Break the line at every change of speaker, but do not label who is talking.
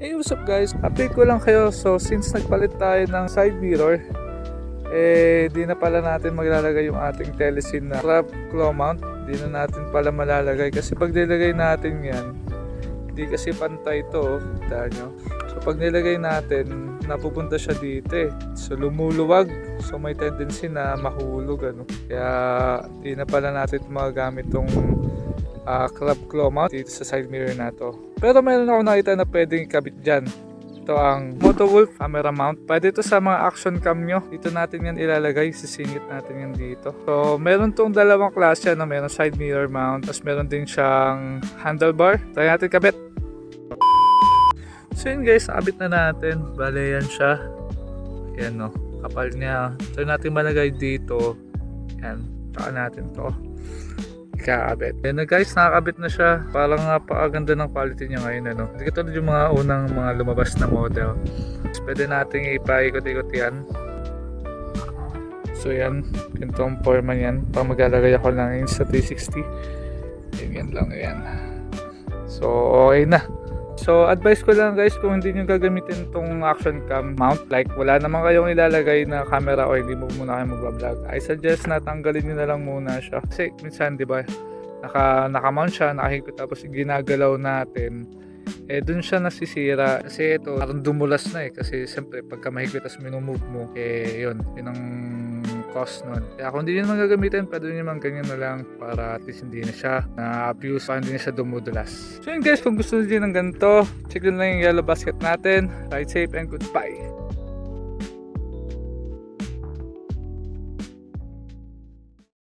Hey, what's up guys? Update ko lang kayo. So, since nagpalit tayo ng side mirror, di na pala natin maglalagay yung ating telesin na crab claw mount. Di na natin pala malalagay kasi pag nilagay natin yan, hindi kasi pantay ito, dahil nyo. So, pag nilagay natin, napupunta siya dito eh. So, lumuluwag. So, may tendency na mahulog. Kaya, di na pala natin magagamit tong club claw mount dito sa side mirror na to. Pero meron ako nakita na pwedeng ikabit dyan. Ito ang Motowolf camera mount. Pwede ito sa mga action cam nyo. Dito natin yan ilalagay. Sisingit natin yan dito. So meron tong dalawang klase na meron side mirror mount. Tapos meron din siyang handlebar. Try natin kabit. So yun guys, nakabit na natin. Bale yan siya. Yan no. Kapal niya. Try natin malagay dito. Yan. Saka natin to. Kakabit. Yan na guys, nakakabit na siya. Parang napakaganda ng quality niya ngayon. Hindi katulad yung mga unang mga lumabas na model. Pwede natin ipaikot-ikot yan. So yan, ganitong forma yan. Pag maglalagay ako ng Insta360. Yan lang yan. So okay na. So advice ko lang guys, kung hindi nyo gagamitin itong action cam mount, like wala naman kayong ilalagay na camera o hindi mo muna kayo magbablog, I suggest na tanggalin nyo na lang muna siya. Kasi minsan diba, naka-mount siya, nakahigpit, tapos ginagalaw natin, dun siya nasisira. Kasi ito, parang dumulas na kasi siyempre pagka mahigpit tapos minumove mo, yun ang cost nun. Kaya kung hindi nyo naman gagamitin, pwede nyo naman ganyan na lang para at least hindi na siya na-abuse, para hindi na siya dumudulas. So yun guys, kung gusto nyo din ng ganito, check nyo lang yung yellow basket natin. Ride safe and goodbye!